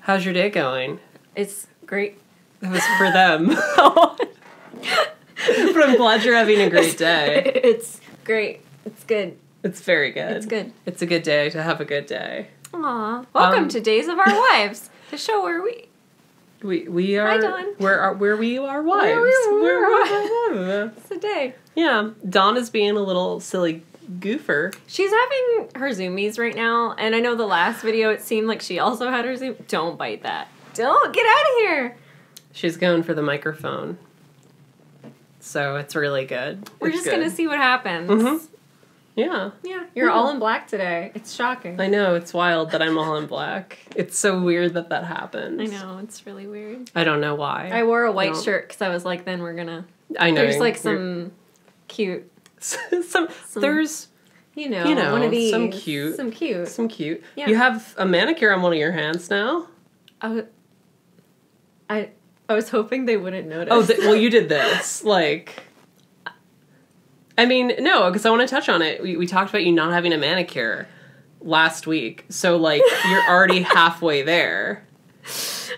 How's your day going? It's great. That was for them. But I'm glad you're having a great day. It's great. It's good. It's very good. It's good. It's a good day to have a good day. Aw. Welcome to Days of Our Wives, the show where we are. Hi, Dawn. Where we are wives. It's a day. Yeah, Dawn is being a little silly goofer. She's having her zoomies right now, and I know the last video it seemed like she also had her zoom. Don't bite that. Don't get out of here. She's going for the microphone. So it's really good. We're just going to see what happens. Mm-hmm. Yeah. Yeah. You're all in black today. It's shocking. I know. It's wild that I'm all in black. It's so weird that happens. I know. It's really weird. I don't know why. I wore a white shirt because I was like, then we're going to... I know. There's like some cute... There's... You know, one of these. Some cute. Some cute. Yeah. You have a manicure on one of your hands now? I was hoping they wouldn't notice. Oh, well, you did this. Like... I mean, no, because I want to touch on it. We talked about you not having a manicure last week. So, like, you're already halfway there.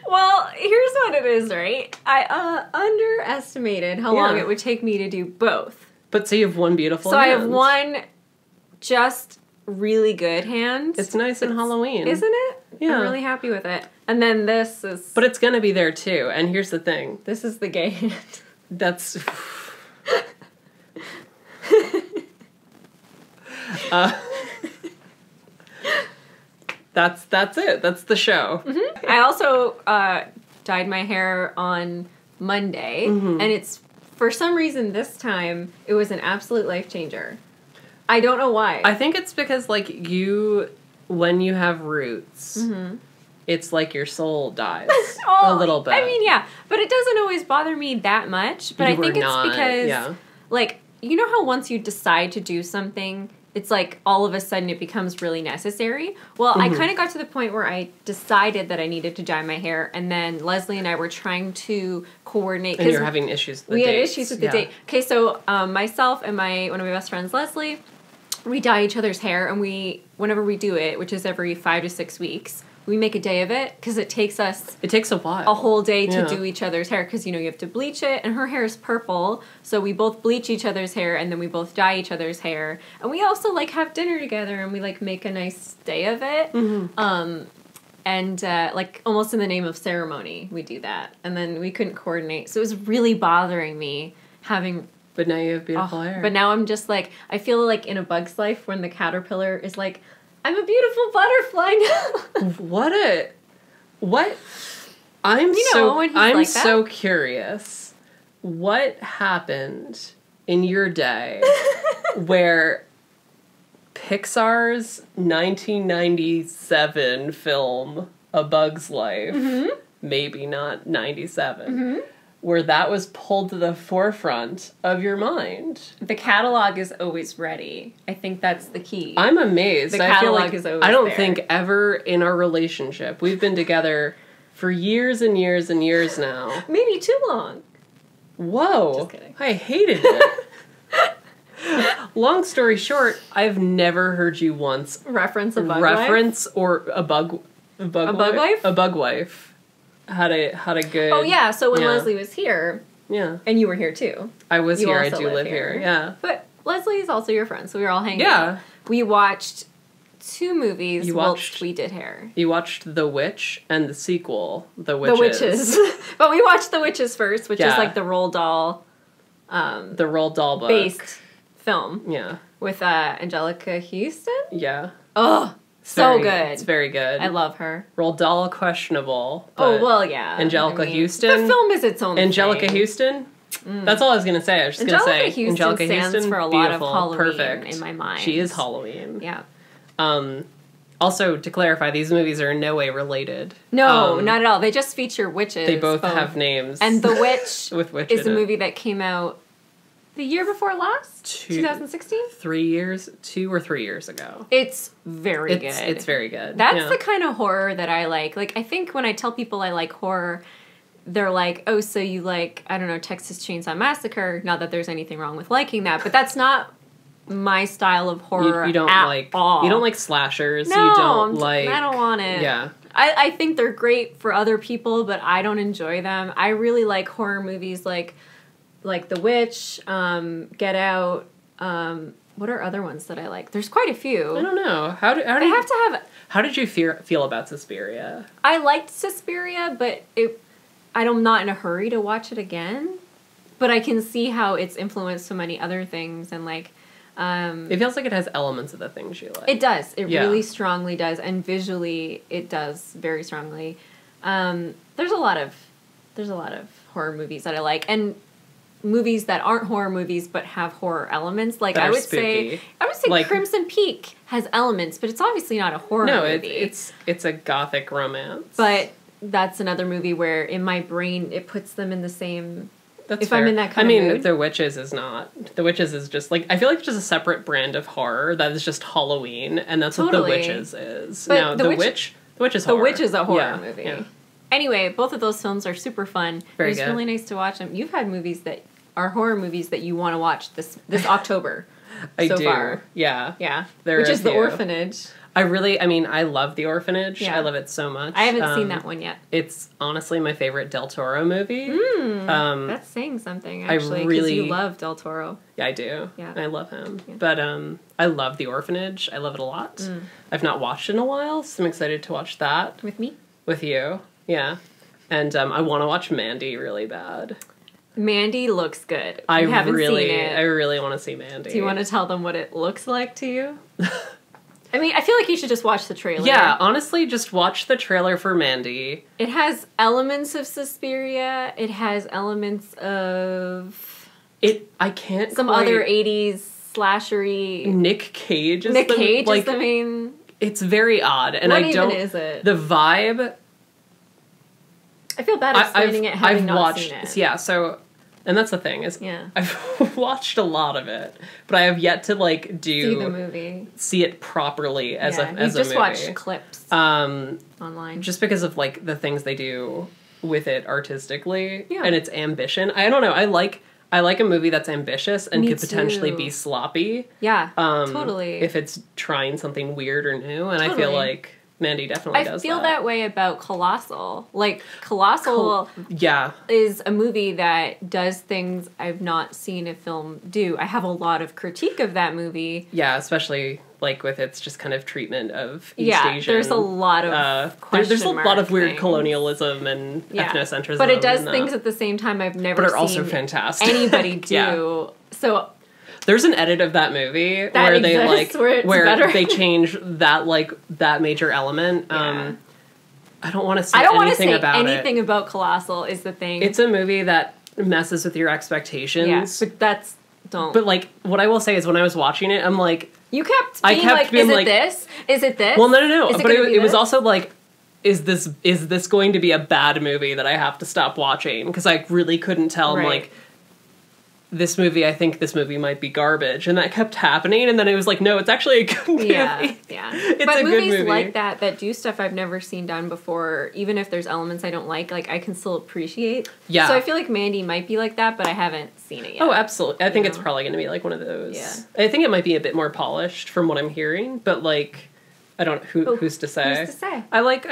Well, here's what it is, right? I underestimated how long it would take me to do both. But so you have one beautiful hand. I have one just really good hand. It's nice and Halloween. Isn't it? Yeah. I'm really happy with it. And then this is... But it's going to be there, too. And here's the thing. This is the gay hand. That's... That's it. That's the show. Mm-hmm. I also dyed my hair on Monday, and it's, for some reason this time, it was an absolute life changer. I don't know why. I think it's because, like, when you have roots, it's like your soul dies a little bit. I mean, yeah, but it doesn't always bother me that much, but I think it's because, like, you know how once you decide to do something, it's like all of a sudden it becomes really necessary? Well, I kind of got to the point where I decided that I needed to dye my hair, and then Leslie and I were trying to coordinate. And you're having issues with the dates. We had issues with the date. Okay, so myself and one of my best friends, Leslie, we dye each other's hair, and whenever we do it, which is every 5 to 6 weeks, we make a day of it, because it takes a while. A whole day to do each other's hair, because, you have to bleach it, and her hair is purple, so we both bleach each other's hair, and then we both dye each other's hair. And we also, like, have dinner together, and we, like, make a nice day of it. And, like, almost in the name of ceremony, we do that. And then we couldn't coordinate, so it was really bothering me having... But now you have beautiful hair. But now I'm just, like, I feel like in A Bug's Life when the caterpillar is like... I'm a beautiful butterfly now. What? I'm so curious. What happened in your day where Pixar's 1997 film A Bug's Life, maybe not 97, where that was pulled to the forefront of your mind? The catalog is always ready. I think that's the key. I'm amazed. The catalog is always I don't there. think ever in our relationship, we've been together for years and years and years now. Maybe too long. Whoa. Just kidding. I hated it. Long story short, I've never heard you once reference a bug wife. Had a good... Oh, yeah, so when Leslie was here... Yeah. And you were here, too. I was here, I do live here, yeah. But Leslie is also your friend, so we were all hanging out. Yeah. We watched 2 movies whilst we did hair. You watched The Witch and the sequel, The Witches. But we watched The Witches first, which is like the Roald Dahl... the Roald Dahl book. Based film. Yeah. With Angelica Houston? Yeah. Oh, so good. It's very good. I love her. Roald Dahl, questionable. Oh, well, yeah. Angelica Houston. The film is its own Angelica thing. Houston? That's all I was going to say. I was just going to say Angelica Houston stands for a lot of Halloween perfect. In my mind. She is Halloween. Yeah. Also, to clarify, these movies are in no way related. No, not at all. They just feature witches. They both have names. And The Witch with witch is a movie that came out the year before last? 2016? 2 or 3 years ago. It's very good. It's very good. That's the kind of horror that I like. Like, I think when I tell people I like horror, they're like, oh, so you like, I don't know, Texas Chainsaw Massacre. Not that there's anything wrong with liking that, but that's not my style of horror you don't at like all. You don't like slashers. No, you don't like... I don't want it. Yeah. I think they're great for other people, but I don't enjoy them. I really like horror movies like The Witch, Get Out. What are other ones that I like? There's quite a few. I don't know. How did you feel about Suspiria? I liked Suspiria, but I'm not in a hurry to watch it again. But I can see how it's influenced so many other things, and like. It feels like it has elements of the things you like. It does. It really strongly does, and visually, it does very strongly. There's a lot of horror movies that I like, and movies that aren't horror movies but have horror elements. Like I would say like, Crimson Peak has elements, but it's obviously not a horror movie. No, it's a gothic romance. But that's another movie where in my brain it puts them in the same. That's if fair. I'm in that kind of mood. The Witches is not. The Witches is just like, I feel like it's just a separate brand of horror that is just Halloween, and that's what The Witches is. But now, The Witch is horror. The Witch is a horror movie. Yeah. Anyway, both of those films are super fun. It was really nice to watch them. You've had movies that are horror movies that you want to watch this October. I do. Far. Yeah. Yeah. Which is The Orphanage. I love The Orphanage. Yeah. I love it so much. I haven't seen that one yet. It's honestly my favorite Del Toro movie. That's saying something, actually, because you love Del Toro. Yeah, I do. Yeah. I love him. Yeah. But I love The Orphanage. I love it a lot. I've not watched it in a while, so I'm excited to watch that. With me? With you. Yeah. And I want to watch Mandy really bad. Mandy looks good. I haven't seen it. I really want to see Mandy. Do you want to tell them what it looks like to you? I mean, I feel like you should just watch the trailer. Yeah, honestly, just watch the trailer for Mandy. It has elements of Suspiria. It has elements of... Some other 80s slashery... Nick Cage is the main... It's very odd, and what even is it? The vibe... I feel bad explaining it having not seen it. Yeah, so... And that's the thing, is I've watched a lot of it, but I have yet to, see the movie. See it properly as a movie. You just watched clips online. Just because of, the things they do with it artistically and its ambition. I don't know, I like a movie that's ambitious and could potentially be sloppy. Yeah, totally. If it's trying something weird or new, and I feel like Mandy definitely does that. I feel that way about Colossal. Colossal is a movie that does things I've not seen a film do. I have a lot of critique of that movie. Yeah, especially with its just kind of treatment of East Asian. There's a lot of there's a lot of weird colonialism and ethnocentrism. But it does things at the same time I've never seen also fantastic. Anybody do. So... There's an edit of that movie where they change that major element. Yeah. I don't want to say anything about it. Anything about Colossal is the thing. It's a movie that messes with your expectations. Yeah, but don't. But what I will say is when I was watching it, I'm like, you kept being is it this? Is it this? Well, no. But it was also is this going to be a bad movie that I have to stop watching? Because I really couldn't tell. Right. This movie, I think this movie might be garbage. And that kept happening, and then it was no, it's actually a good movie. Yeah. It's but a good movie. Movies like that do stuff I've never seen done before, even if there's elements I don't like I can still appreciate. Yeah. So I feel like Mandy might be like that, but I haven't seen it yet. Oh, absolutely. I think it's probably going to be one of those. Yeah. I think it might be a bit more polished from what I'm hearing, but I don't know who's to say. Who's to say? I like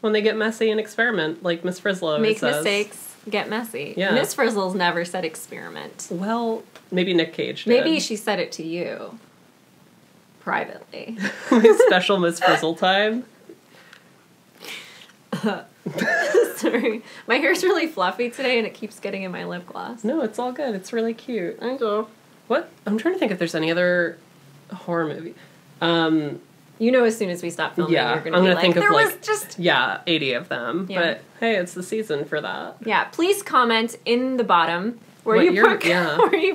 when they get messy and experiment, like Miss Frislow Make says. Mistakes. Get messy. Yeah. Miss Frizzle's never said experiment. Well, maybe Nick Cage did. Maybe she said it to you. Privately. Special Miss Frizzle time. Sorry. My hair's really fluffy today and it keeps getting in my lip gloss. No, it's all good. It's really cute. I know. What? I'm trying to think if there's any other horror movie. As soon as we stop filming, you're going to be think of there was just... 80 of them. Yeah. But, hey, it's the season for that. Yeah, please comment in the bottom where you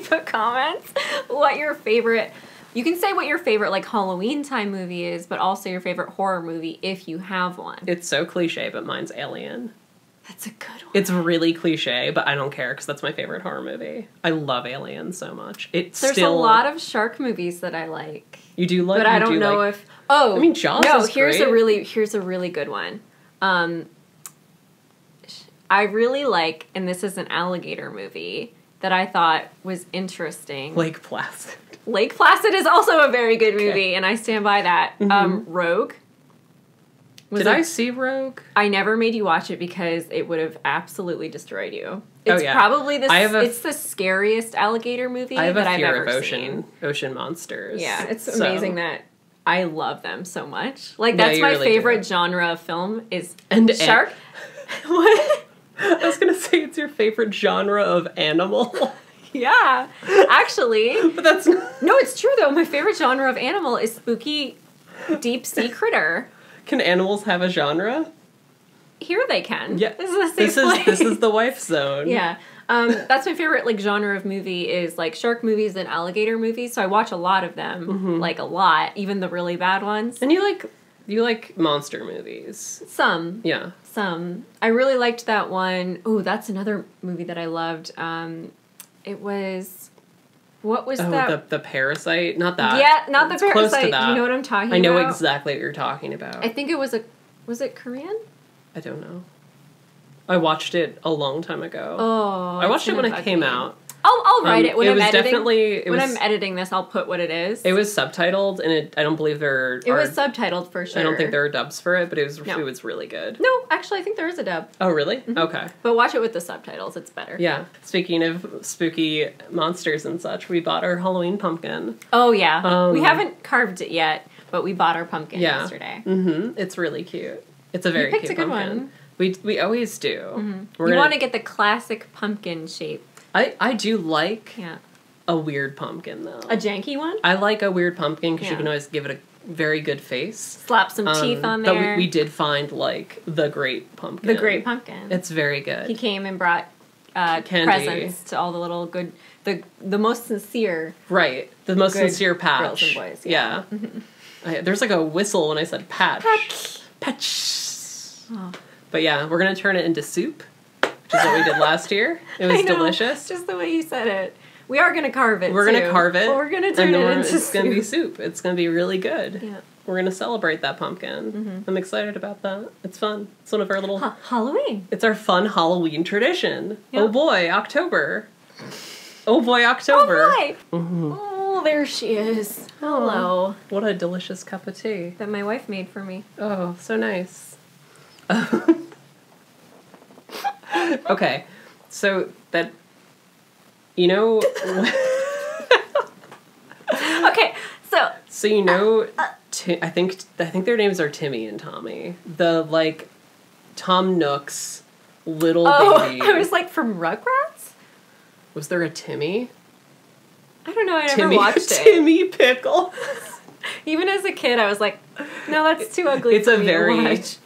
put comments what your favorite... You can say what your favorite, Halloween time movie is, but also your favorite horror movie if you have one. It's so cliche, but mine's Alien. That's a good one. It's really cliche, but I don't care because that's my favorite horror movie. I love Alien so much. There's a lot of shark movies that I like. You do like, but I don't know if. Oh, I mean, Jaws. No, is here's great. a really good one. I really like, and this is an alligator movie that I thought was interesting. Lake Placid. Lake Placid is also a very good movie, and I stand by that. Mm-hmm. Rogue Did I see Rogue? I never made you watch it because it would have absolutely destroyed you. It's yeah. probably it's the scariest alligator movie that I've ever seen. Ocean monsters. Yeah, it's amazing that I love them so much. Like, that's my really favorite genre of film is shark. What? I was going to say it's your favorite genre of animal. Yeah, actually. But that's not... No, it's true, though. My favorite genre of animal is spooky deep sea critter. Can animals have a genre? Here they can. Yeah. This is a safe place. This is the wife zone. Yeah. That's my favorite, like, genre of movie is, like, shark movies and alligator movies. So I watch a lot of them. Like, a lot. Even the really bad ones. And you like monster movies. Some. Yeah. Some. I really liked that one. Oh, that's another movie that I loved. It was... What was that? The Parasite? Not that. Yeah, not the Parasite. Close to that. Do you know what I'm talking about? I know exactly what you're talking about. I think it was Was it Korean? I don't know. I watched it a long time ago. Oh. I watched it when it came out. I'll write it when I'm editing. When I'm editing this, I'll put what it is. It was subtitled, and I don't believe there It was subtitled for sure. I don't think there are dubs for it, but it was really good. No, actually, I think there is a dub. Oh, really? Mm-hmm. Okay. But watch it with the subtitles. It's better. Yeah. Speaking of spooky monsters and such, we bought our Halloween pumpkin. Oh, yeah. We haven't carved it yet, but we bought our pumpkin yesterday. Mm-hmm. It's really cute. It's a very cute pumpkin. You picked a good one. We always do. Mm-hmm. You want to get the classic pumpkin shape. I do like a weird pumpkin, though. A janky one? I like a weird pumpkin because you can always give it a very good face. Slap some teeth on there. But we did find, like, the great pumpkin. The great pumpkin. It's very good. He came and brought presents to all the little good... The most sincere... Right. The most sincere patch. Girls and boys. Yeah. There's, like, a whistle when I said patch. Patch. Patch. Oh. But, yeah, we're going to turn it into soup. Which is what we did last year. It was delicious. Just the way you said it. We are going to carve it, We're going to carve it. But we're going to turn it into soup. It's going to be soup. It's going to be really good. Yeah. We're going to celebrate that pumpkin. Mm-hmm. I'm excited about that. It's fun. It's one of our little... Halloween. It's our fun Halloween tradition. Yep. Oh boy, October. Oh boy, October. Oh boy. Mm-hmm. Oh, there she is. Hello. What a delicious cup of tea. That my wife made for me. Oh, so nice. Okay, so that, you know... Okay, so... So you know, I think their names are Timmy and Tommy. The, like, Tom Nook's little baby. I was like, from Rugrats? Was there a Timmy? I don't know, I never watched it. Timmy Pickle. Even as a kid, I was like, no, that's too ugly for me to watch.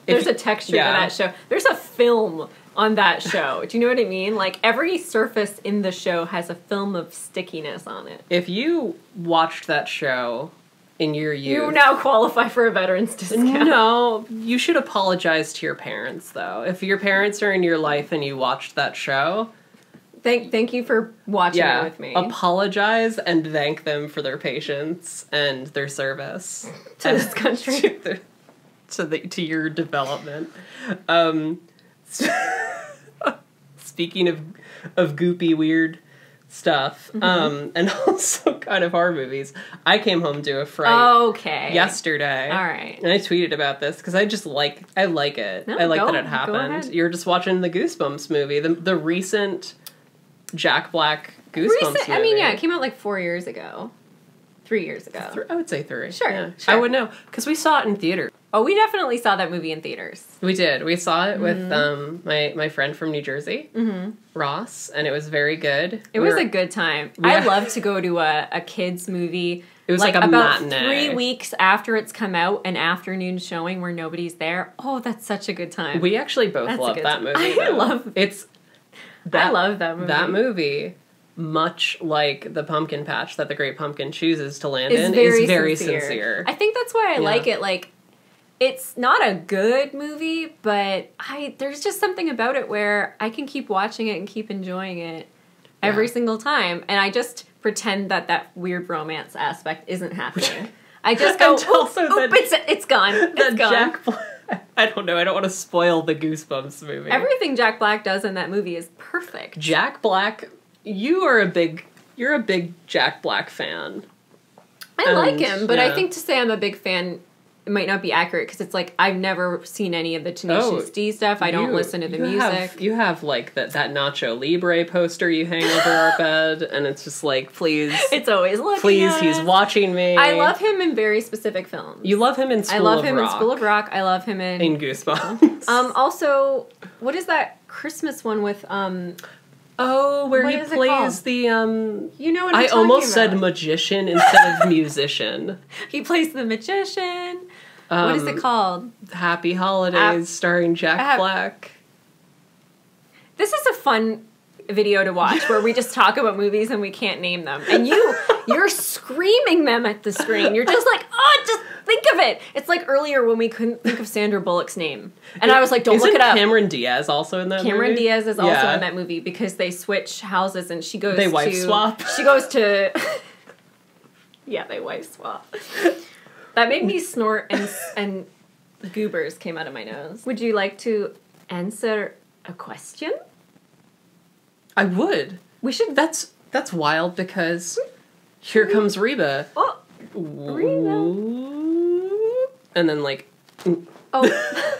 There's a texture to that show. There's a film on that show. Do you know what I mean? Like, every surface in the show has a film of stickiness on it. If you watched that show in your youth... You now qualify for a veteran's discount. No, you should apologize to your parents, though. If your parents are in your life and you watched that show... Thank you for watching it with me. Apologize and thank them for their patience and their service. To this country. To your development. Speaking of goopy weird stuff, and also kind of horror movies, I came home to a fright yesterday. All right. And I tweeted about this because I like it. No, I like that it happened. You're just watching the Goosebumps movie, the recent Jack Black Goosebumps movie. I mean, yeah, it came out like 4 years ago. 3 years ago. I would say 3. Sure, yeah. sure. I would know, because we saw it in theater. Oh, we definitely saw that movie in theaters. We did. We saw it with my friend from New Jersey, Ross, and it was very good. It was a good time. I love to go to a kids movie. It was like a about matinee. 3 weeks after it's come out, an afternoon showing where nobody's there. Oh, that's such a good time. We actually both love that movie. I love that movie. That movie, much like the pumpkin patch that the Great Pumpkin chooses to land in, is very sincere. I think that's why I like it. Like, it's not a good movie, but there's just something about it where I can keep watching it and keep enjoying it every single time. And I just pretend that weird romance aspect isn't happening. I just go, it's gone. It's gone. Jack Black, I don't know. I don't want to spoil the Goosebumps movie. Everything Jack Black does in that movie is perfect. Jack Black, you're a big Jack Black fan. I like him, but I think to say I'm a big fan it might not be accurate because it's like I've never seen any of the Tenacious D stuff. I don't listen to the music. You have like that Nacho Libre poster you hang over our bed, and it's just like, please. It's always looking. Please, at he's us. watching me. I love him in very specific films. You love him in School of Rock. I love him in School of Rock. I love him in Goosebumps. Also, what is that Christmas one with where he plays the you know what I'm I talking almost about. said magician instead of musician. He plays the magician. What is it called? Happy Holidays, starring Jack Black. This is a fun video to watch where we just talk about movies and we can't name them. And you're screaming them at the screen. You're just like, oh, just think of it. It's like earlier when we couldn't think of Sandra Bullock's name. And I was like, don't look it up. Cameron Diaz also in that movie? Cameron Diaz is also in that movie because they switch houses and she goes They wife swap? She goes to... Yeah, they wife swap. That made me snort and goobers came out of my nose. Would you like to answer a question? I would. We should... That's wild because here comes Reba. Oh, Reba. And then like... Oh.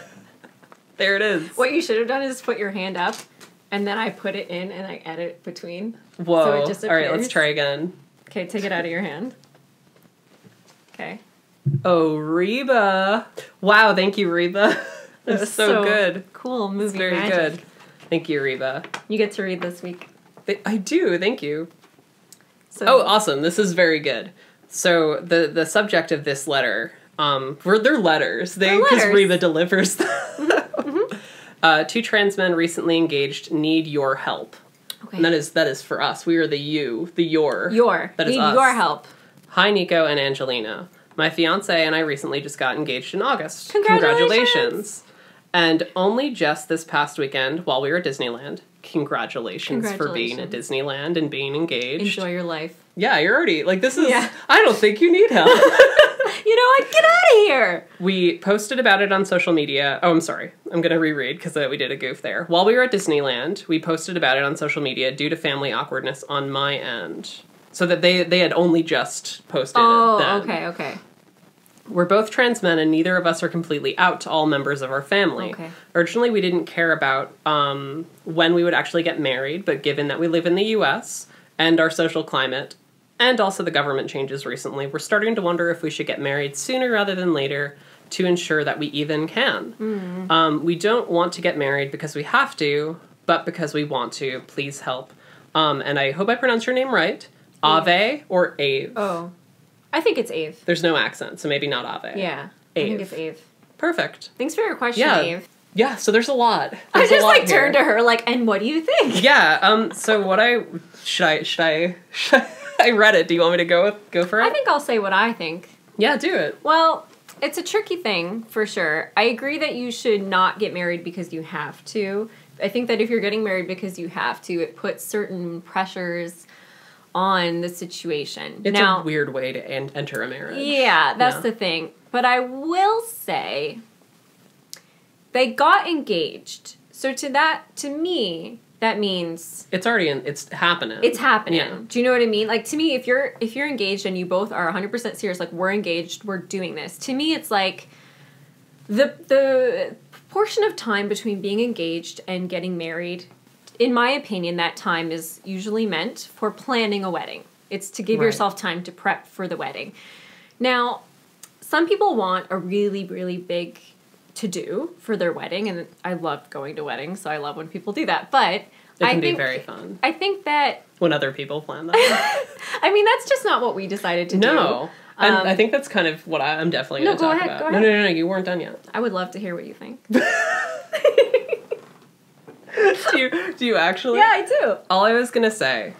There it is. What you should have done is put your hand up and then I put it in and I edit between. Whoa. So it disappears. All right, let's try again. Okay, take it out of your hand. Okay. Oh, Reba. Wow, thank you, Reba. That's so good. Cool movie. It's very magic. good. Thank you, Reba. You get to read this week. I do, thank you. So, awesome. This is very good. So the subject of this letter, they're letters. Because Reba delivers them. Mm-hmm. Two trans men recently engaged need your help. Okay. And that is for us. We are the you, the your. That is need us. your help. Hi, Nico and Angelina. My fiance and I recently just got engaged in August. Congratulations. And only just this past weekend, while we were at Disneyland, congratulations for being at Disneyland and being engaged. Enjoy your life. Yeah, you're already, like, this is, I don't think you need help. You know what? Get out of here! We posted about it on social media. Oh, I'm sorry. I'm going to reread because we did a goof there. While we were at Disneyland, we posted about it on social media due to family awkwardness on my end. So that they had only just posted it then. Okay. We're both trans men, and neither of us are completely out to all members of our family. Okay. Originally, we didn't care about when we would actually get married, but given that we live in the U.S. and our social climate, and also the government changes recently, we're starting to wonder if we should get married sooner rather than later to ensure that we even can. Mm-hmm. We don't want to get married because we have to, but because we want to. Please help. And I hope I pronounced your name right. Ave or Ave? Oh. I think it's Ave. There's no accent, so maybe not Ave. Yeah. Ave. I think it's Ave. Perfect. Thanks for your question, Ave. Yeah, so there's a lot. I just turned to her and what do you think? Yeah, so what should I I read it. Do you want me to go for it? I think I'll say what I think. Yeah, do it. Well, it's a tricky thing, for sure. I agree that you should not get married because you have to. I think that if you're getting married because you have to, it puts certain pressures on the situation. It's a weird way to enter a marriage. Yeah, that's the thing. But I will say, they got engaged. So to me, that means it's happening. It's happening. Yeah. Do you know what I mean? Like, to me, if you're engaged and you both are 100% serious, like, we're engaged, we're doing this. To me, it's like the portion of time between being engaged and getting married. In my opinion, that time is usually meant for planning a wedding. It's to give yourself time to prep for the wedding. Now, some people want a really, really big to-do for their wedding, and I love going to weddings, so I love when people do that. But it can be very fun. I think that... when other people plan that. I mean, that's just not what we decided to do. No. And I think that's kind of what I'm definitely going to talk about. Go ahead. No, you weren't done yet. I would love to hear what you think. Do you actually? Yeah, I do. All I was going to say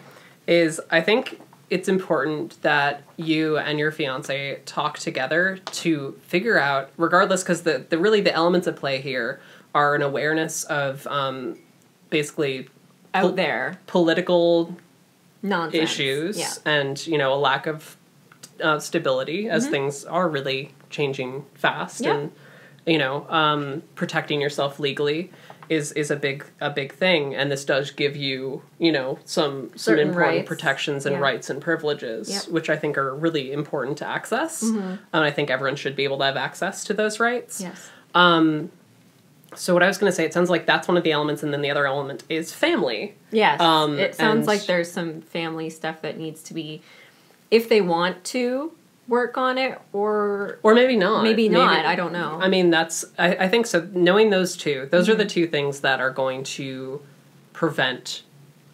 is I think it's important that you and your fiance talk together to figure out, regardless, because the elements at play here are an awareness of basically out there political nonsense issues and a lack of stability as things are really changing fast protecting yourself legally is a big thing, and this does give you, some Certain important rights. protections and rights and privileges, which I think are really important to access. And I think everyone should be able to have access to those rights. Yes. So what I was going to say, it sounds like that's one of the elements, and then the other element is family. Yes. It sounds like there's some family stuff that needs to be, if they want to work on it, or maybe not. Maybe not. I don't know. I mean, I think so. Knowing those two, those are the two things that are going to prevent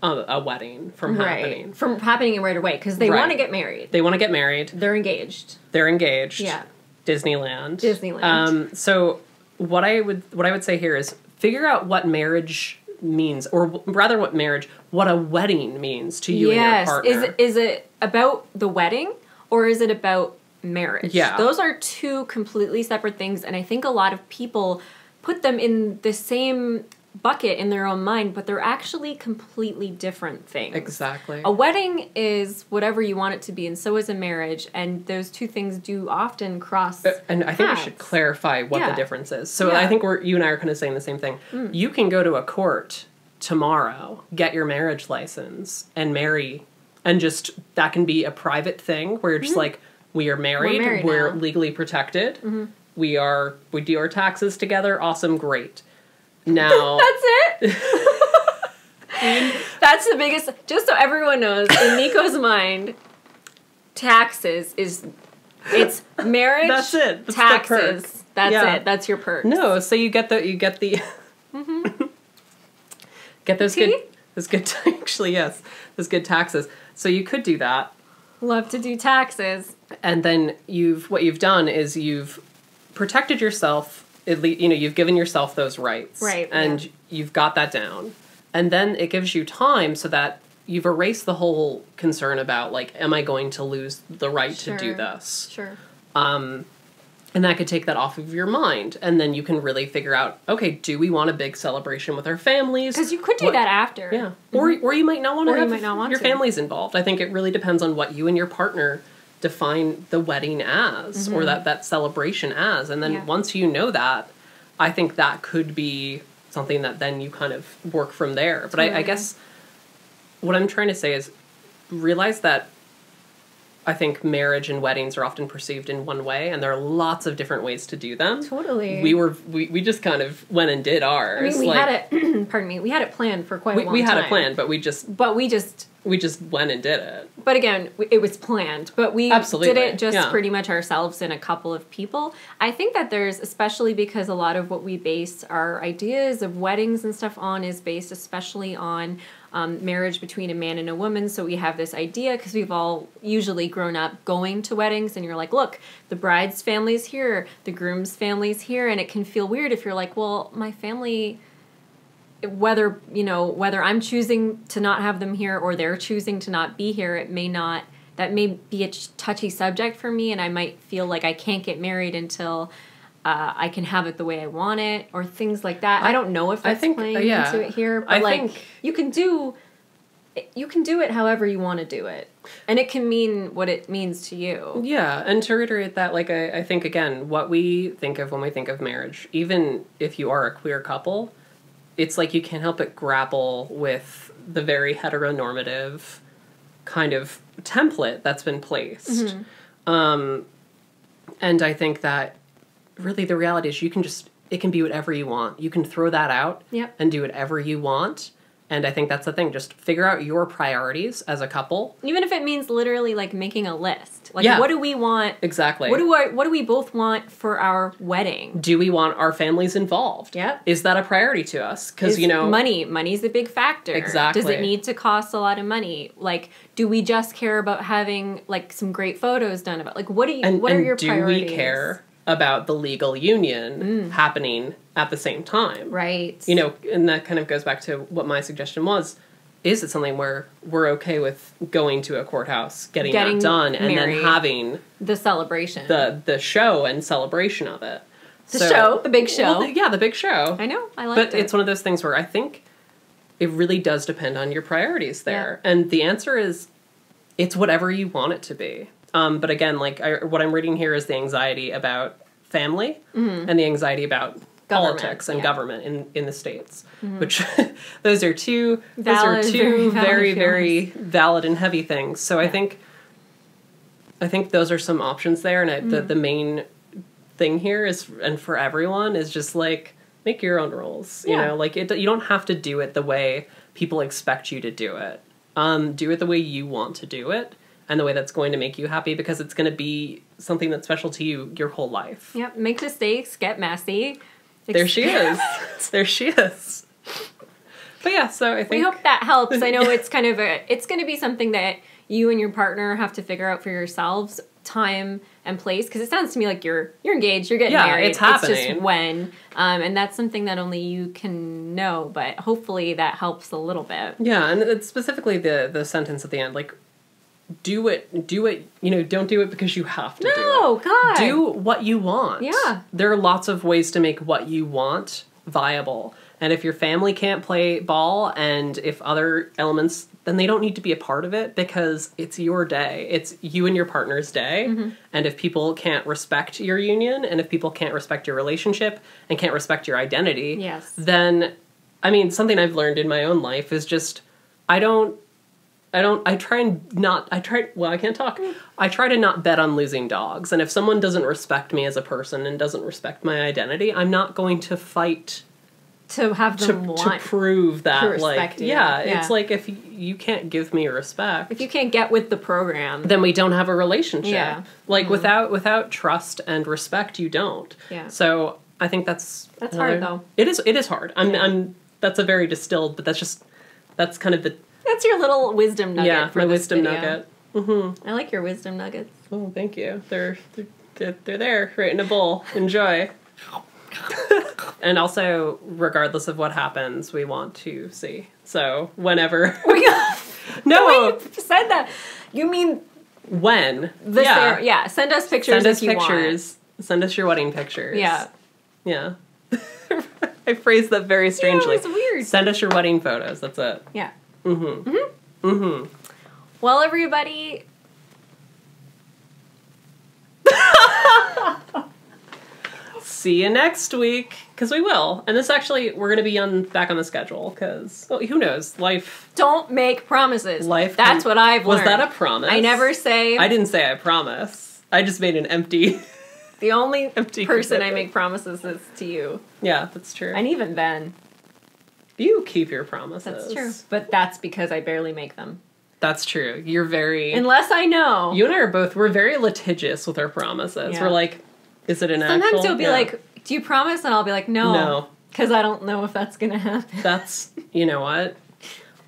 a wedding from happening. From happening right away, because they want to get married. They want to get married. They're engaged. Yeah. Disneyland. So what I would say here is figure out what marriage means, or rather what a wedding means to you and your partner. Is it about the wedding, or is it about marriage? Yeah. Those are two completely separate things, and I think a lot of people put them in the same bucket in their own mind, but they're actually completely different things. Exactly. A wedding is whatever you want it to be, and so is a marriage, and those two things do often cross and I think we should clarify what the difference is. So I think you and I are kind of saying the same thing. You can go to a court tomorrow, get your marriage license, and marry, and just, that can be a private thing where you're just like, we are married, we're legally protected, we do our taxes together, awesome, great. Now that's it. That's the biggest. Just so everyone knows, in Nico's mind, taxes it's marriage. That's it. That's taxes. That's it. That's your perk. No, so you get the get those good actually, yes, those good taxes. So you could do that. Love to do taxes. And then what you've done is you've protected yourself. At least, you've given yourself those rights. Right. And you've got that down. And then it gives you time so that you've erased the whole concern about, like, am I going to lose the right to do this? Sure. And that could take that off of your mind. And then you can really figure out, okay, do we want a big celebration with our families? Because you could do that after. Yeah. Or you might not want to have your families involved. I think it really depends on what you and your partner define the wedding as, or that celebration as. And then once you know that, I think that could be something that then you kind of work from there. But I guess what I'm trying to say is realize that I think marriage and weddings are often perceived in one way, and there are lots of different ways to do them. Totally. We just kind of went and did ours. I mean, we had it, pardon me, we had it planned for quite a long time. We had a plan, but we just went and did it. But again, it was planned. But we did it just pretty much ourselves and a couple of people. I think that there's, especially because a lot of what we base our ideas of weddings and stuff on is based especially on marriage between a man and a woman. So we have this idea, because we've all usually grown up going to weddings, and you're like, look, the bride's family's here, the groom's family's here, and it can feel weird if you're like, well, my family, whether I'm choosing to not have them here or they're choosing to not be here, that may be a touchy subject for me, and I might feel like I can't get married until I can have it the way I want it, or things like that. I don't know if that's playing into it here, but you can do it however you want to do it, and it can mean what it means to you. Yeah, and to reiterate that, like, I think, again, what we think of when we think of marriage, even if you are a queer couple, it's like you can't help but grapple with the very heteronormative kind of template that's been placed. And I think that really the reality is it can be whatever you want. You can throw that out and do whatever you want. And I think that's the thing. Just figure out your priorities as a couple. Even if it means literally like making a list. Like, what do we want? Exactly. What do we both want for our wedding? Do we want our families involved? Yep. Is that a priority to us? Because, money's a big factor. Exactly. Does it need to cost a lot of money? Like, do we just care about having like some great photos done about? Like, what are your priorities? Do we care about the legal union happening at the same time? Right. And that kind of goes back to what my suggestion was. Is it something where we're okay with going to a courthouse, getting that done, married, and then having the celebration, the show and celebration of it? The big show. Well, the big show. I know, I like it. But it's one of those things where I think it really does depend on your priorities there. Yeah. And the answer is, it's whatever you want it to be. But again, like what I'm reading here is the anxiety about family and the anxiety about Government, politics and government in the States, Mm-hmm. which those are two Valid, very valid and heavy things. So I think those are some options there, and the main thing here is, and for everyone, is just like make your own rules. You know, like you don't have to do it the way people expect you to do it. Do it the way you want to do it, and the way that's going to make you happy, because it's going to be something that's special to you your whole life. Yep. Make mistakes, get messy. There she is. There she is. But yeah, so I think we hope that helps. I know it's kind of it's going to be something that you and your partner have to figure out for yourselves, time and place, because it sounds to me like you're engaged, you're getting married. It's happening. It's just when, and that's something that only you can know. But hopefully that helps a little bit. Yeah, and it's specifically the sentence at the end, like, do it, you know, don't do it because you have to do it. No, God. Do what you want. Yeah. There are lots of ways to make what you want viable. And if your family can't play ball, and if other elements, then they don't need to be a part of it, because it's your day. It's you and your partner's day. Mm-hmm. And if people can't respect your union, and if people can't respect your relationship and can't respect your identity, yes, then, I mean, something I've learned in my own life is just, I try to not bet on losing dogs. And if someone doesn't respect me as a person and doesn't respect my identity, I'm not going to fight to have them to prove that, to respect you. It's like, if you can't give me respect, if you can't get with the program, then we don't have a relationship. Yeah. Like, without trust and respect, you don't. Yeah. So I think that's hard, though. It is hard. I'm that's a very distilled, but that's kind of the. That's your little wisdom nugget. Yeah, for my this wisdom video. nugget. Mm-hmm. I like your wisdom nuggets. Oh, thank you. They're there, right in a bowl. Enjoy. And also, regardless of what happens, we want to see. So whenever. No, you said that. You mean when? Yeah. Send us pictures. Send us if you pictures. Want. Send us your wedding pictures. Yeah. Yeah. I phrased that very strangely. Yeah, it was weird. Send us your wedding photos. That's it. Yeah. Mm-hmm. Mm-hmm. Mm-hmm. Well, everybody. See you next week, because we will. And this actually, we're going to be back on the schedule, because, well, who knows? Life. Don't make promises. Life. That's what I've learned. Was that a promise? I never say. I didn't say I promise. I just made an empty. The only empty person commitment. I make promises is to you. Yeah, that's true. And even then. You keep your promises. That's true. But that's because I barely make them. That's true. You're very... Unless I know. You and I we're very litigious with our promises. Yeah. We're like, is it an Sometimes actual? you'll be like, do you promise? And I'll be like, no. No. Because I don't know if that's going to happen. That's, you know what?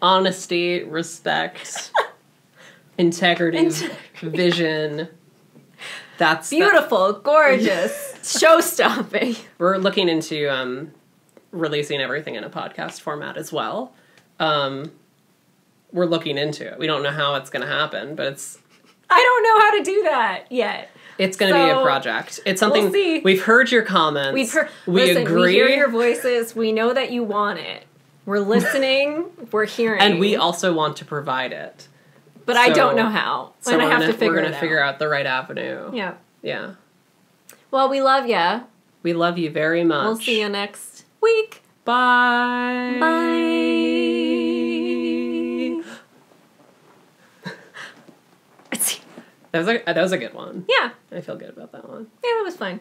Honesty, respect, integrity, vision. That's... Beautiful, gorgeous, show-stopping. We're looking into releasing everything in a podcast format as well. We're looking into it. We don't know how it's going to happen, but it's... I don't know how to do that yet. It's going to be a project. It's something... We'll see. We've heard your comments. We agree. We hear your voices. We know that you want it. We're listening. We're hearing. And we also want to provide it. But I don't know how. So and I have to figure it out. We're going to figure out the right avenue. Yeah. Yeah. Well, we love ya. We love you very much. We'll see you next week. Bye. Bye. That was a good one. Yeah. I feel good about that one. Yeah, that was fine.